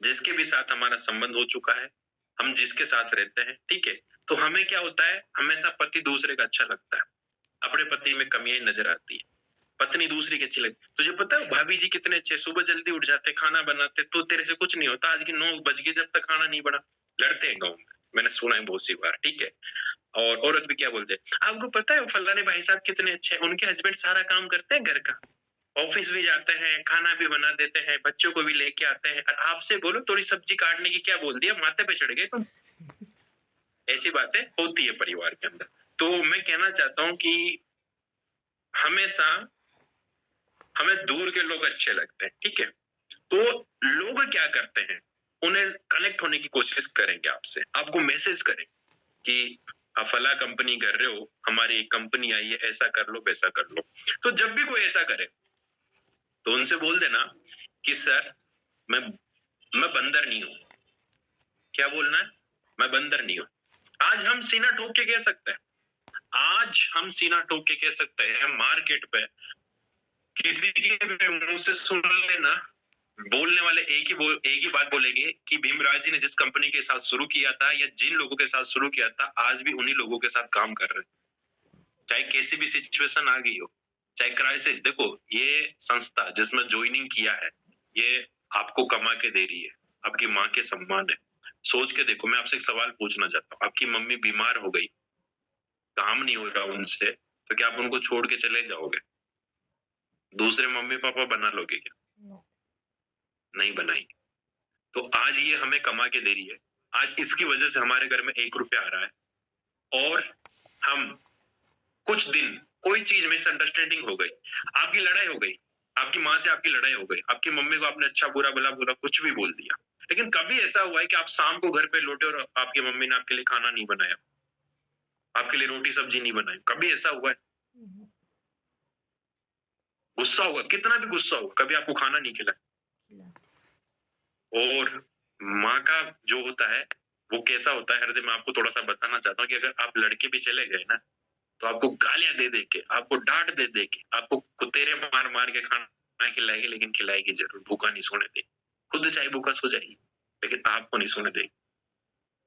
जिसके भी साथ हमारा संबंध हो चुका है, हम जिसके साथ रहते हैं, ठीक है, तो हमें क्या होता है, हमेशा पति दूसरे का अच्छा लगता है, अपने पति में कमियां नजर आती है, पत्नी दूसरी की अच्छी लगती। तुझे पता है भाभी जी कितने अच्छे, सुबह जल्दी उठ जाते, खाना बनाते, तो तेरे से कुछ नहीं होता, आज की 9 बज गए जब तक खाना नहीं बना, लड़ते हैं गाँव में, मैंने सुना है बहुत सी बार, ठीक है। और औरत भी क्या बोलते हैं, आपको पता है फलाने भाई साहब कितने अच्छे हैं, उनके हस्बैंड सारा काम करते हैं घर का, ऑफिस भी जाते हैं, खाना भी बना देते हैं, बच्चों को भी लेके आते हैं, और आपसे बोलो थोड़ी सब्जी काटने की, क्या बोल दिया, माथे पे चढ़ गए तुम। ऐसी बातें होती है परिवार के अंदर। तो मैं कहना चाहता हूँ कि हमेशा हमें दूर के लोग अच्छे लगते हैं, ठीक है। तो लोग क्या करते हैं, उन्हें कनेक्ट होने की कोशिश करेंगे आपसे, आपको मैसेज करें कि आप फला कंपनी कर रहे हो, हमारी कंपनी आई है, ऐसा कर लो वैसा कर लो। तो जब भी कोई ऐसा करे तो उनसे बोल देना कि सर मैं बंदर नहीं हूं। क्या बोलना है, मैं बंदर नहीं हूं। आज हम सीना ठोक के कह सकते हैं, आज हम सीना ठोक के कह सकते हैं, मार्केट पे किसी के भी मुंह से सुन लेना, बोलने वाले एक ही बात बोलेंगे कि भीमराज जी ने जिस कंपनी के साथ शुरू किया था या जिन लोगों के साथ शुरू किया था, आज भी उन्हीं लोगों के साथ काम कर रहे हैं, चाहे कैसी भी सिचुएशन आ गई हो, चाहे क्राइसिस। देखो ये संस्था जिसमें ज्वाइनिंग किया है, ये आपको कमा के दे रही है, आपकी माँ के सम्मान है। सोच के देखो, मैं आपसे एक सवाल पूछना चाहता हूँ, आपकी मम्मी बीमार हो गई, काम नहीं हो रहा उनसे, तो क्या आप उनको छोड़ के चले जाओगे? दूसरे मम्मी पापा बना लोगे क्या? नहीं बनाएंगे। तो आज ये हमें कमा के दे रही है, आज इसकी वजह से हमारे घर में 1 रुपया आ रहा है, और हम कुछ दिन कोई चीज मिसअंडरस्टैंडिंग हो गई, आपकी लड़ाई हो गई, आपकी माँ से आपकी लड़ाई हो गई, आपकी मम्मी को आपने अच्छा बुरा भला बोला, कुछ भी बोल दिया, लेकिन कभी ऐसा हुआ है कि आप शाम को घर पे लौटे और आपकी मम्मी ने आपके लिए खाना नहीं बनाया, आपके लिए रोटी सब्जी नहीं बनाई? कभी ऐसा हुआ है? गुस्सा होगा, कितना भी गुस्सा होगा, कभी आपको खाना नहीं खिलाया। और माँ का जो होता है वो कैसा होता है, हृदय में आपको थोड़ा सा बताना चाहता हूँ कि अगर आप लड़के भी चले गए ना, तो आपको गालियां दे दे के, आपको डांट दे दे के, आपको कुतेरे मार मार के खाना खिलाएगी, लेकिन खिलाएगी जरूर, भूखा नहीं सोने देगी। खुद चाहे भूखा सो जाएगी, लेकिन आपको नहीं सोने देगी।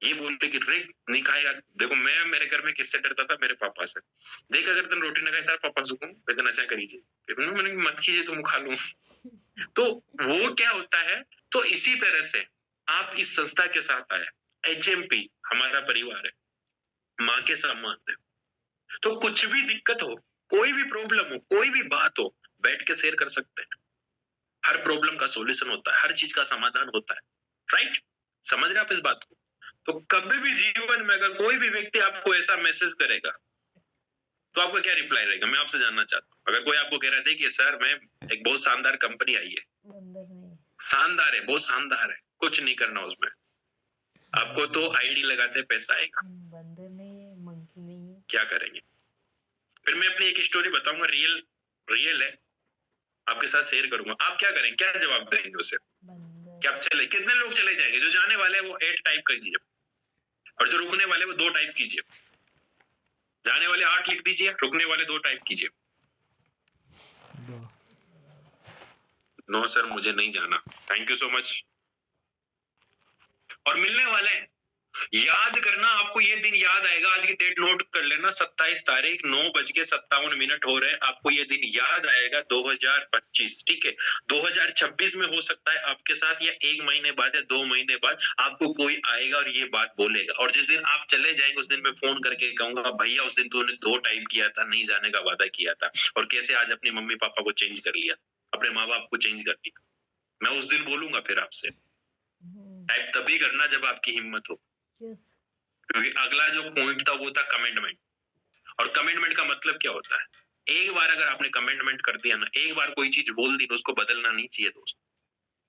ये बोलते कि रे नहीं खाएगा। देखो मैं मेरे घर में किससे डरता था? मेरे पापा से। देख अगर तुम रोटी ना खाए तार पापा सुकूं, लेकिन ऐसा करीजिए, मैंने मत कीजिए, तुम खा लूं। तो वो क्या होता है, तो इसी तरह से आप इस संस्था के साथ आए, एचएमपी हमारा परिवार है, माँ के सम्मान है। तो कुछ भी दिक्कत हो, कोई भी प्रॉब्लम हो, कोई भी बात हो, बैठ के शेयर कर सकते हैं। हर प्रॉब्लम का सॉल्यूशन होता है, हर चीज का समाधान होता है, राइट? समझ रहे आप इस बात को? तो कभी भी जीवन में अगर कोई भी व्यक्ति आपको ऐसा मैसेज करेगा, तो आपका क्या रिप्लाई रहेगा? मैं आपसे जानना चाहता हूँ। अगर कोई आपको कह रहा है, देखिए सर मैं एक बहुत शानदार कंपनी आई है, शानदार है, बहुत शानदार है, कुछ नहीं करना उसमें, आपको तो आईडी लगाते पैसा आएगा, बंदर नहीं है, मंकी नहीं है, क्या करेंगे? फिर मैं अपनी एक स्टोरी बताऊंगा, रियल है, आपके साथ शेयर करूंगा। आप क्या करेंगे, क्या जवाब देंगे उसे? क्या आप चले, कितने लोग चले जाएंगे? जो जाने वाले वो 8 टाइप कीजिए, और जो रुकने वाले वो 2 टाइप कीजिए। जाने वाले 8 लिख दीजिए, रुकने वाले 2 टाइप कीजिए। नो सर मुझे नहीं जाना, थैंक यू सो मच, और मिलने वाले हैं। याद करना, आपको ये दिन याद आएगा। आज की डेट नोट कर लेना, 27 तारीख 9:57 हो रहे हैं। आपको ये दिन याद आएगा 2025, ठीक है। 2026 में हो सकता है आपके साथ, या 1 महीने बाद या 2 महीने बाद आपको कोई आएगा और ये बात बोलेगा। और जिस दिन आप चले जाएंगे उस दिन मैं फोन करके कहूंगा, भैया उस दिन तूने 2 टाइम किया था, नहीं जाने का वादा किया था, और कैसे आज अपनी मम्मी पापा को चेंज कर लिया, अपने माँ बाप को चेंज कर लिया। मैं उस दिन बोलूंगा फिर आपसे। टाइप तभी करना जब आपकी हिम्मत हो, क्योंकि अगला जो पॉइंट था वो था कमिटमेंट। और कमिटमेंट का मतलब क्या होता है? एक बार अगर आपने कमिटमेंट कर दिया ना, एक बार कोई चीज बोल दी तो उसको बदलना नहीं चाहिए दोस्त।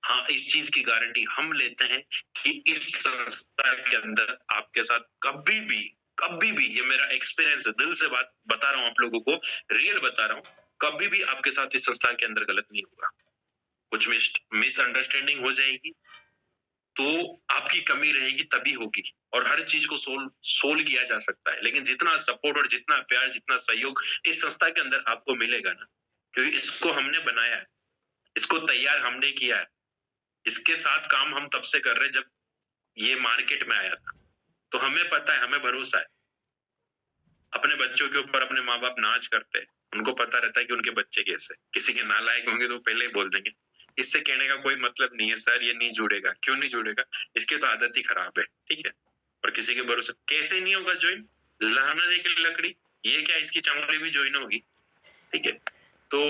हाँ, इस चीज की गारंटी हम लेते हैं कि इस संस्था के अंदर आपके साथ कभी भी, ये मेरा एक्सपीरियंस है, दिल से बात बता रहा हूँ आप लोगों को, रियल बता रहा हूँ, कभी भी आपके साथ इस संस्था के अंदर गलत नहीं होगा। कुछ मिसअंडरस्टैंडिंग हो जाएगी तो आपकी कमी रहेगी, तभी होगी। और हर चीज को सोल्व किया जा सकता है, लेकिन जितना सपोर्ट और जितना प्यार, जितना सहयोग इस संस्था के अंदर आपको मिलेगा ना, क्योंकि इसको हमने बनाया है, इसको तैयार हमने किया है, इसके साथ काम हम तब से कर रहे हैं जब ये मार्केट में आया था। तो हमें पता है, हमें भरोसा है। अपने बच्चों के ऊपर अपने माँ बाप नाच करते हैं, उनको पता रहता है कि उनके बच्चे कैसे। किसी के नालायक होंगे तो पहले ही बोल देंगे। इससे कहने का कोई मतलब नहीं है सर ये नहीं जुड़ेगा। क्यों नहीं जुड़ेगा? इसकी तो आदत ही खराब है, ठीक है। और किसी के भरोसे कैसे नहीं होगा ज्वाइन? लहाना दे के लकड़ी, ये क्या इसकी चमड़ी भी ज्वाइन होगी, ठीक है। तो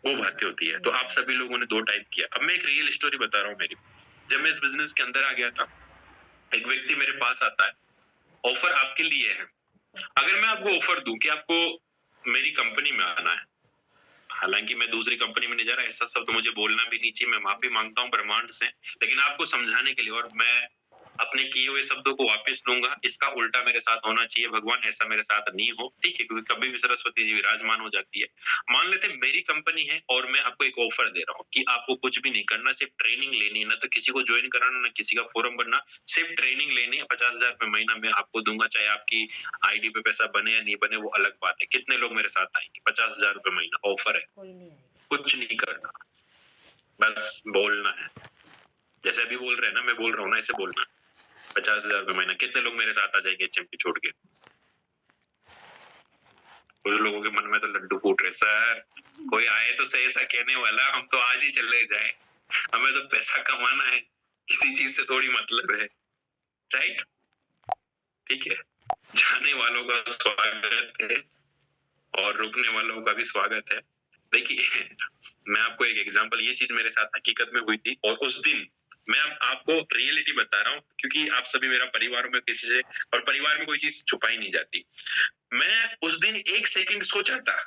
वो बातें होती है। तो आप सभी लोगों ने 2 टाइप किया। अब मैं एक रियल स्टोरी बता रहा हूँ मेरी। जब मैं इस बिजनेस के अंदर आ गया था, एक व्यक्ति मेरे पास आता है, ऑफर आपके लिए है। अगर मैं आपको ऑफर दूं कि आपको मेरी कंपनी में आना है, हालांकि मैं दूसरी कंपनी में नहीं जा रहा, ऐसा शब्द मुझे बोलना भी नहीं चाहिए, मैं माफी मांगता हूँ ब्रह्मांड से, लेकिन आपको समझाने के लिए, और मैं अपने किए हुए शब्दों को वापस लूंगा। इसका उल्टा मेरे साथ होना चाहिए, भगवान ऐसा मेरे साथ नहीं हो, ठीक है, क्योंकि कभी भी सरस्वती जी विराजमान हो जाती है। मान लेते मेरी कंपनी है और मैं आपको एक ऑफर दे रहा हूँ कि आपको कुछ भी नहीं करना, सिर्फ ट्रेनिंग लेनी है, ना तो किसी को ज्वाइन कराना, ना किसी का फॉर्म भरना, सिर्फ ट्रेनिंग लेनी है। 50,000 रुपए महीना में आपको दूंगा, चाहे आपकी आईडी पे पैसा बने या नहीं बने वो अलग बात है। कितने लोग मेरे साथ आएंगे? 50,000 रुपए महीना ऑफर है, कुछ नहीं करना, बस बोलना है। जैसे अभी बोल रहे हैं ना, मैं बोल रहा हूँ ना, ऐसे बोलना है। 50,000 रुपए महीना। कितने लोग मेरे साथ आ जाएंगे एचएमपी छोड़ के? कुछ लोगों के मन में तो लड्डू फूट रहे, सर कोई आए तो सही ऐसा कहने वाला, हम तो आज ही चले जाए, हमें तो पैसा कमाना है, किसी चीज से थोड़ी मतलब है, राइट? ठीक है, जाने वालों का स्वागत है और रुकने वालों का भी स्वागत है। देखिए मैं आपको एक एग्जांपल, ये चीज मेरे साथ हकीकत में हुई थी, और उस दिन मैं आपको रियलिटी बता रहा हूँ, क्योंकि आप सभी मेरा परिवार में किसी से, और परिवार में कोई चीज छुपाई नहीं जाती। मैं उस दिन 1 सेकंड सोचा था,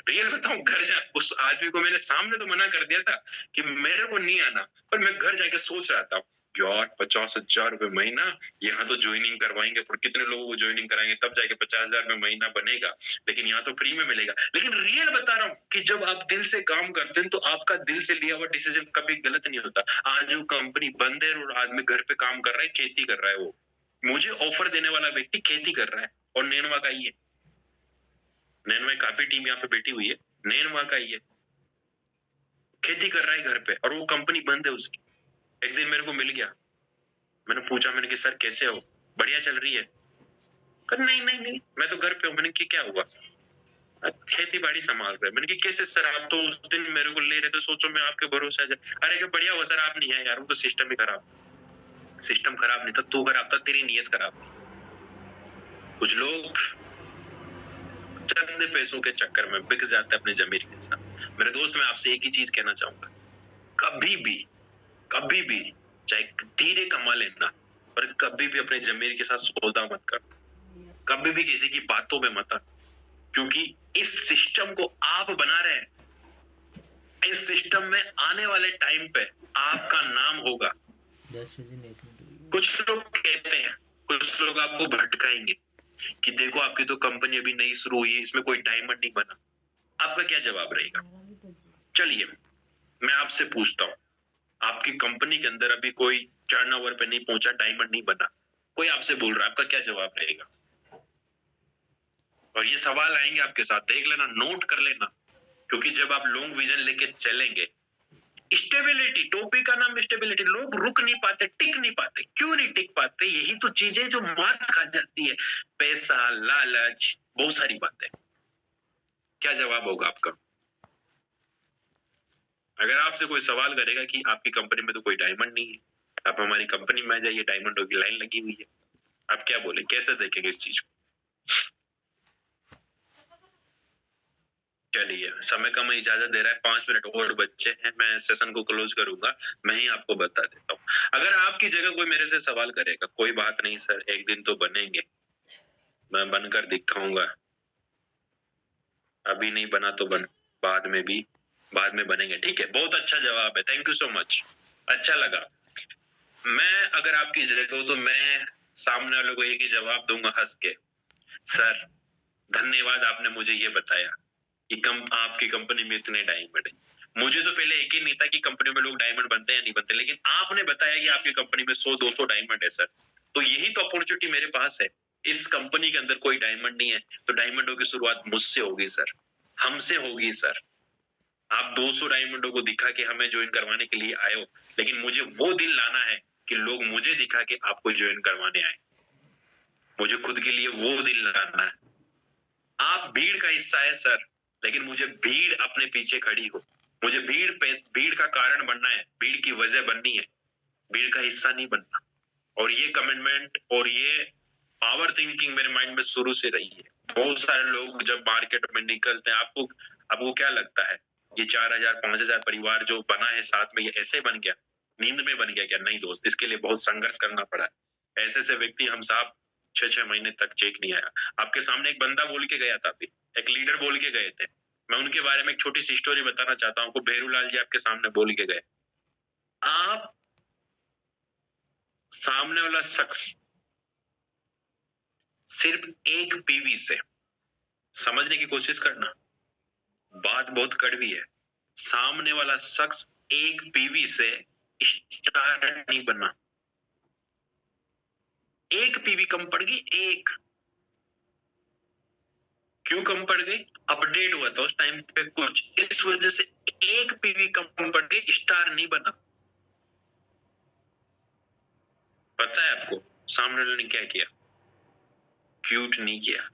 रियल बताऊं, घर जा, उस आदमी को मैंने सामने तो मना कर दिया था कि मेरे को नहीं आना, पर मैं घर जाके सोच रहा था यार 50,000 रुपए महीना, यहाँ तो ज्वाइनिंग करवाएंगे, पर कितने लोगों को ज्वाइनिंग कराएंगे, तब जाके 50,000 रुपए महीना बनेगा, लेकिन यहाँ तो फ्री में मिलेगा। लेकिन रियल बता रहा हूँ कि जब आप दिल से काम करते हैं तो आपका दिल से लिया हुआ डिसीजन कभी गलत नहीं होता। आज वो कंपनी बंद है और आदमी घर पे काम कर रहा है, खेती कर रहा है। वो मुझे ऑफर देने वाला व्यक्ति खेती कर रहा है, और नैनवा का ही है। नैनवा काफी टीम यहाँ पे बैठी हुई है, नैनवा का ही है, खेती कर रहा है घर पे, और वो कंपनी बंद है उसकी। एक दिन मेरे को मिल गया, मैंने पूछा, मैंने कि सर कैसे हो, बढ़िया चल रही है? कर नहीं नहीं नहीं, मैं तो घर पे हूँ। मैंने कि क्या हुआ? खेती बाड़ी संभाल रहे। मैंने कि कैसे सर, आप तो उस दिन मेरे को ले रहे थे, सोचो मैं आपके भरोसे आ जाए। अरे क्या बढ़िया हुआ सर, आप नहीं है यार, वो तो सिस्टम ही खराब। सिस्टम खराब नहीं था, तू खराब था, तेरी नीयत खराब थी। कुछ लोग चंद पैसों के चक्कर में बिक जाते हैं अपने जमीर के साथ। मेरे दोस्त, मैं आपसे एक ही चीज कहना चाहूंगा, कभी भी चाहे धीरे कमा लेना, पर कभी भी अपने जमीर के साथ सौदा मत कर, कभी भी किसी की बातों में मत आ, क्योंकि इस सिस्टम को आप बना रहे हैं। इस सिस्टम में आने वाले टाइम पे आपका नाम होगा। कुछ लोग कहते हैं, कुछ लोग आपको भटकाएंगे कि देखो आपकी तो कंपनी अभी नई शुरू हुई है, इसमें कोई डायमंड नहीं बना। आपका क्या जवाब रहेगा? चलिए मैं आपसे पूछता हूँ, आपकी कंपनी के अंदर अभी कोई टर्नओवर पे नहीं पहुंचा, डायमंड नहीं बना, कोई आपसे बोल रहा है, आपका क्या जवाब रहेगा? और ये सवाल आएंगे आपके साथ, देख लेना, नोट कर लेना, क्योंकि जब आप लॉन्ग विजन लेके चलेंगे स्टेबिलिटी, टॉपिक का नाम स्टेबिलिटी। लोग रुक नहीं पाते, टिक नहीं पाते। क्यों नहीं टिक पाते? यही तो चीजें जो मार खा जाती है, पैसा, लालच, बहुत सारी बातें। क्या जवाब होगा आपका? अगर आपसे कोई सवाल करेगा कि आपकी कंपनी में तो कोई डायमंड नहीं है, आप हमारी कंपनी में आ जाइए, डायमंडों की लाइन लगी हुई है, आप क्या बोले? कैसे देखेंगे इस चीज को? चलिए, समय का मैं इजाजत दे रहा है, 5 मिनट और बच्चे हैं, मैं सेशन को क्लोज करूंगा। मैं ही आपको बता देता हूँ, अगर आपकी जगह कोई मेरे से सवाल करेगा, कोई बात नहीं सर, एक दिन तो बनेंगे, मैं बनकर दिखाऊंगा। अभी नहीं बना तो बाद में बनेंगे। ठीक है, बहुत अच्छा जवाब है, थैंक यू सो मच, अच्छा लगा। मैं अगर आपकी जगह हूं तो मैं सामने वालों को एक ही जवाब दूंगा हंस के, सर धन्यवाद, आपने मुझे ये बताया कि आपकी कंपनी में इतने डायमंड है। मुझे तो पहले एक ही नहीं था कि कंपनी में लोग डायमंड बनते हैं या नहीं बनते, लेकिन आपने बताया कि आपकी कंपनी में 100-200 डायमंड है सर, तो यही तो अपॉर्चुनिटी मेरे पास है। इस कंपनी के अंदर कोई डायमंड नहीं है, तो डायमंडों की शुरुआत मुझसे होगी सर, हमसे होगी सर। आप 200 डायमंडों को दिखा के हमें ज्वाइन करवाने के लिए आए हो, लेकिन मुझे वो दिन लाना है कि लोग मुझे दिखा के आपको ज्वाइन करवाने आए। मुझे खुद के लिए वो दिन लाना है। आप भीड़ का हिस्सा है सर, लेकिन मुझे भीड़ अपने पीछे खड़ी हो, मुझे भीड़ का कारण बनना है, भीड़ की वजह बननी है, भीड़ का हिस्सा नहीं बनना। और ये कमिटमेंट और ये पावर थिंकिंग मेरे माइंड में शुरू से रही है। बहुत सारे लोग जब मार्केट में निकलते हैं, आपको क्या लगता है ये 4000-5000 परिवार जो बना है साथ में, ये ऐसे बन गया, नींद में बन गया क्या? नहीं दोस्त, इसके लिए बहुत संघर्ष करना पड़ा है। ऐसे व्यक्ति हम साहब 6-6 महीने तक चेक नहीं आया। आपके सामने एक बंदा बोल के गया था, अभी एक लीडर बोल के गए थे, मैं उनके बारे में एक छोटी सी स्टोरी बताना चाहता हूँ। भेरूलाल जी आपके सामने बोल के गए, आप सामने वाला शख्स सिर्फ एक पीवी से, समझने की कोशिश करना, बात बहुत कड़वी है, सामने वाला शख्स एक पीवी से स्टार नहीं बना। एक पीवी कम पड़ गई, एक। क्यों कम पड़ गई? अपडेट हुआ था उस टाइम पे कुछ, इस वजह से एक पीवी कम पड़ गई, स्टार नहीं बना। पता है आपको सामने वाले ने क्या किया? क्यूट नहीं किया।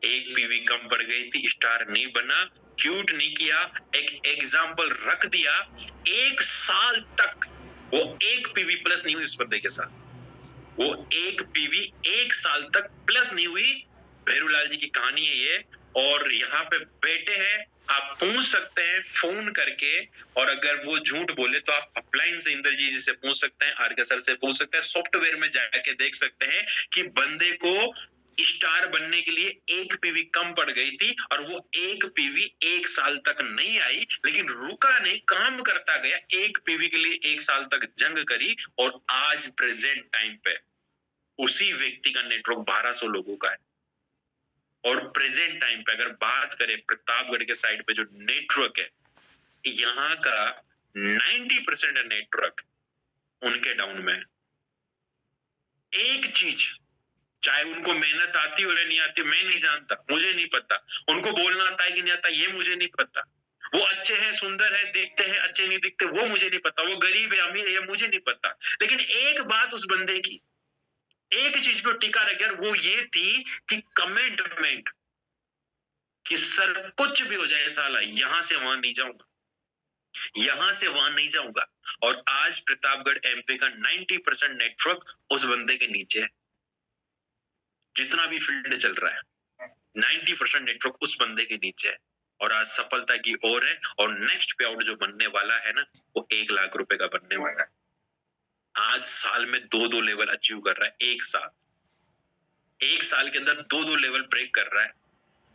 एक पीवी कम पड़ गई थी, स्टार नहीं बना, क्यूट नहीं किया, एक एग्जाम्पल रख दिया। 1 साल तक वो एक पीवी प्लस नहीं हुई उस बंदे के साथ, वो एक पीवी 1 साल तक प्लस नहीं हुई। भेरूलाल जी की कहानी है ये, और यहाँ पे बैठे हैं, आप पूछ सकते हैं फोन करके, और अगर वो झूठ बोले तो आप अपलाइन से इंद्रजीत जी से पूछ सकते हैं, आरके सर से पूछ सकते हैं, सॉफ्टवेयर में जाके देख सकते हैं कि बंदे को स्टार बनने के लिए एक पीवी कम पड़ गई थी, और वो एक पीवी 1 साल तक नहीं आई, लेकिन रुका नहीं, काम करता गया, एक पीवी के लिए 1 साल तक जंग करी, और आज प्रेजेंट टाइम पे उसी व्यक्ति का नेटवर्क 1200 लोगों का है। और प्रेजेंट टाइम पे अगर बात करें प्रतापगढ़ के साइड पे जो नेटवर्क है, यहाँ का 90% नेटवर्क उनके डाउन में है। एक चीज, चाहे उनको मेहनत आती हो या नहीं आती, मैं नहीं जानता, मुझे नहीं पता, उनको बोलना आता है कि नहीं आता ये मुझे नहीं पता, वो अच्छे हैं, सुंदर है, दिखते हैं, अच्छे नहीं दिखते वो मुझे नहीं पता, वो गरीब है, अमीर है, मुझे नहीं पता, लेकिन एक बात उस बंदे की, एक चीज पे टिका रह गया, वो ये थी कि कमिटमेंट, कि सर कुछ भी हो जाए साला, यहां से वहां नहीं जाऊंगा, यहां से वहां नहीं जाऊंगा। और आज प्रतापगढ़ एमपी का 90% नेटवर्क उस बंदे के नीचे है। जितना भी फील्ड चल रहा है 90% नेटवर्क उस बंदे के नीचे है, और आज सफलता की ओर है, और नेक्स्ट पे आउट जो बनने वाला है ना, वो 1 लाख रुपए का बनने वाला है। आज साल में 2-2 लेवल अचीव कर रहा है, एक साल के अंदर 2-2 लेवल ब्रेक कर रहा है।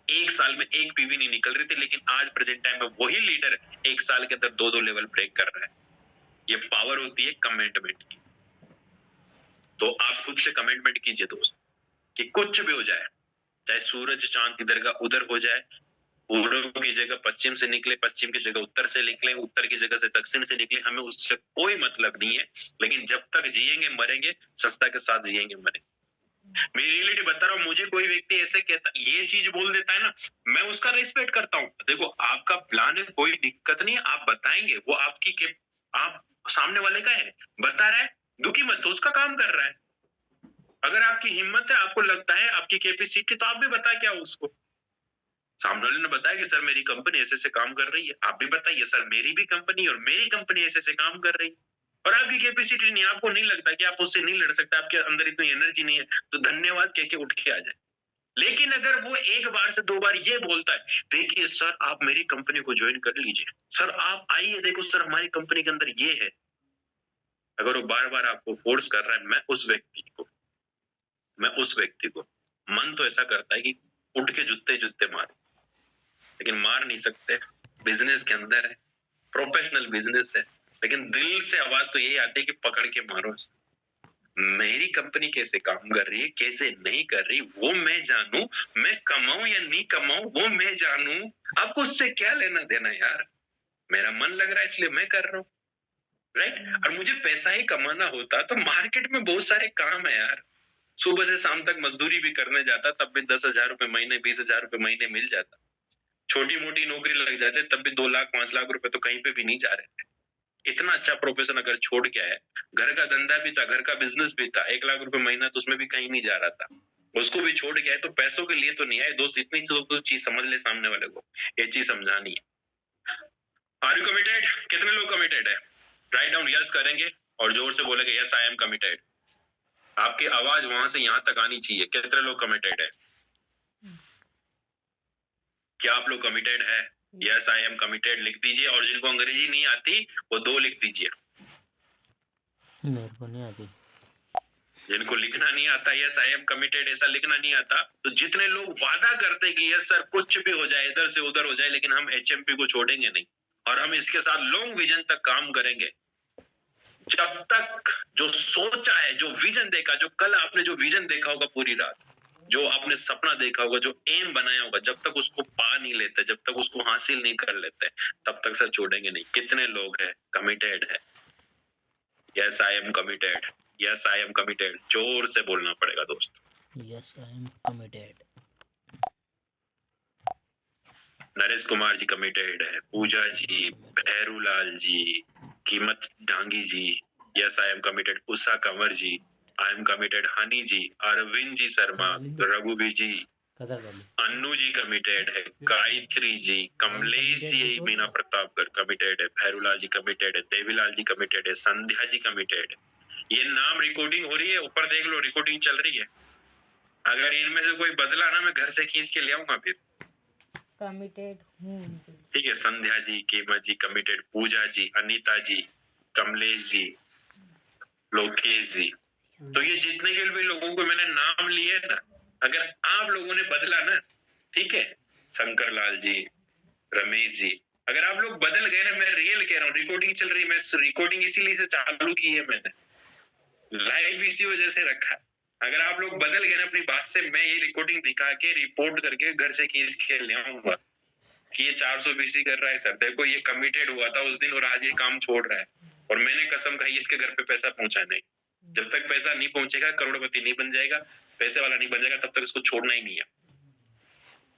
एक साल में एक पीवी नहीं निकल रही थी, लेकिन आज प्रेजेंट टाइम में वही लीडर 1 साल के अंदर 2-2 लेवल ब्रेक कर रहा है। ये पावर होती है कमिटमेंट की। तो आप खुद से कमिटमेंट कीजिए दोस्त, कि कुछ भी हो जाए, चाहे सूरज चांद इधर का उधर हो जाए, पूर्व की जगह पश्चिम से निकले, पश्चिम की जगह उत्तर से निकले, उत्तर की जगह से दक्षिण से निकले, हमें उससे कोई मतलब नहीं है, लेकिन जब तक जिएंगे मरेंगे, संस्था के साथ जिएंगे मरेंगे। मैं रियलिटी बता रहा हूँ, मुझे कोई व्यक्ति ऐसे कहता, ये चीज बोल देता है ना, मैं उसका रिस्पेक्ट करता हूँ। देखो आपका प्लान है, कोई दिक्कत नहीं है, आप बताएंगे, वो आपकी आप सामने वाले का है, बता रहा है, दुखी मत हो, उसका काम कर रहा है। अगर आपकी हिम्मत है, आपको लगता है आपकी कैपेसिटी, तो आप भी बता क्या उसको। सामने वाले ने बताया कि सर मेरी कंपनी ऐसे ऐसे काम कर रही है, आप भी बताइए सर मेरी भी कंपनी और मेरी कंपनी ऐसे ऐसे काम कर रही है, और आपकी कैपेसिटी नहीं, आपको नहीं लगता कि आप उससे नहीं लड़ सकते, आपके अंदर इतनी एनर्जी नहीं है, तो धन्यवाद कह के उठ के आ जाए। लेकिन अगर वो एक बार से 2 बार ये बोलता है, देखिए सर आप मेरी कंपनी को ज्वाइन कर लीजिए, सर आप आइए, देखो सर हमारी कंपनी के अंदर ये है, अगर वो बार बार आपको फोर्स कर रहा है, मैं उस व्यक्ति को मन तो ऐसा करता है कि उठ के जूते मार, लेकिन मार नहीं सकते, बिजनेस के अंदर है, प्रोफेशनल बिजनेस है, लेकिन दिल से आवाज तो यही आती है कि पकड़ के मारो। मेरी कंपनी कैसे काम कर रही है, कैसे नहीं कर रही, वो मैं जानूं, मैं कमाऊं या नहीं कमाऊं वो मैं जानूं, आपको उससे क्या लेना देना यार। मेरा मन लग रहा है इसलिए मैं कर रहा हूँ, राइट। और मुझे पैसा ही कमाना होता तो मार्केट में बहुत सारे काम है यार, सुबह से शाम तक मजदूरी भी करने जाता, तब भी 10,000 रुपए महीने, 20,000 रुपए महीने मिल जाता, छोटी मोटी नौकरी लग जाते तब भी 2 लाख 5 लाख रुपए तो कहीं पे भी नहीं जा रहे थे। इतना अच्छा प्रोफेशन अगर छोड़ के आया, घर का धंधा भी था, घर का बिजनेस भी था, 1 लाख रुपए महीना, तो उसमें भी कहीं नहीं जा रहा था, उसको भी छोड़ के आए, तो पैसों के लिए तो नहीं आए दोस्त। इतनी तो चीज समझ ले सामने वाले को, ये चीज समझानी है। Are you committed? कितने लोग कमिटेड है? राइट डाउन यस करेंगे और जोर से बोलेंगे यस आई एम कमिटेड। आपकी आवाज वहां से यहाँ तक आनी चाहिए, कितने लोग कमिटेड है? क्या आप लोग कमिटेड है? यस आई एम कमिटेड लिख दीजिए, और जिनको अंग्रेजी नहीं आती वो 2 लिख दीजिए। मेरे को नहीं आती। जिनको लिखना नहीं आता यस आई एम कमिटेड ऐसा लिखना नहीं आता, तो जितने लोग वादा करते कि यस सर कुछ भी हो जाए, इधर से उधर हो जाए, लेकिन हम एचएमपी को छोड़ेंगे नहीं और हम इसके साथ लॉन्ग विजन तक काम करेंगे, जब तक जो सोचा है, जो विजन देखा, जो कल आपने जो विजन देखा होगा पूरी रात, जो आपने सपना देखा होगा, जो एम बनाया होगा, जब तक उसको पा नहीं लेते, जब तक उसको हासिल नहीं कर लेते, तब तक सर छोड़ेंगे नहीं। कितने लोग हैं कमिटेड है? Yes I am committed, yes I am committed, जोर से बोलना पड़ेगा दोस्त। Yes I am committed. Naresh Kumar ji committed है, Pooja ji, Bhairulal ji, Kimat Dangi ji, yes I am committed, Usha Kanwar ji, I am committed, Honey ji, Arvind ji Sharma, रघुबी जी, अन्नू जी कमिटेड है, गायत्री जी, कमलेश जी, मीना प्रतापगढ़ कमिटेड है, भैरूलाल जी कमिटेड है, देवीलाल जी कमिटेड है, संध्या जी कमिटेड है। ये नाम रिकॉर्डिंग हो रही है, ऊपर देख लो रिकॉर्डिंग चल रही है। अगर इनमें से कोई बदला ना, मैं घर से खींच के ले आऊंगा फिर। कमिटेड हूँ। ठीक है, संध्या जी, कीमत जी कमिटेड, पूजा जी, अनीता जी, कमलेश जी, लोकेश जी। तो ये जितने के भी लोगों को मैंने नाम लिए ना, अगर आप लोगों ने बदला ना, ठीक है, शंकर लाल जी, रमेश जी, अगर आप लोग बदल गए ना, मैं रियल कह रहा हूँ, रिकॉर्डिंग चल रही है, मैं रिकॉर्डिंग इसीलिए से चालू की है मैंने, लाइव इसी वजह से रखा। अगर आप लोग बदल गए ना अपनी बात से, मैं ये रिकॉर्डिंग दिखा के रिपोर्ट करके घर से खींच के ले आऊंगा कि ये 420 कर रहा है सर, देखो ये कमिटेड हुआ था उस दिन और आज ये काम छोड़ रहा है, और मैंने कसम खाई इसके घर पे पैसा पहुंचा नहीं। जब तक पैसा नहीं पहुंचेगा, करोड़पति नहीं बन जाएगा, पैसे वाला नहीं बन जाएगा, तब तक इसको छोड़ना ही नहीं है।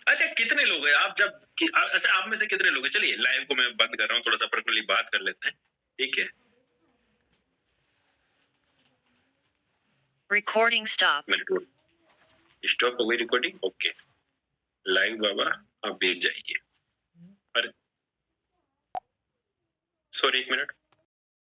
अच्छा कितने लोग हैं आप, अच्छा आप में से कितने लोग हैं? चलिए लाइव को मैं बंद कर रहा हूँ, थोड़ा सा पर्सनली बात कर लेते हैं, ठीक है। Recording stop. स्टॉप हो गई रिकॉर्डिंग, ओके। लाइव बाबा आप भेज जाइए। अरे सॉरी, 1 मिनट।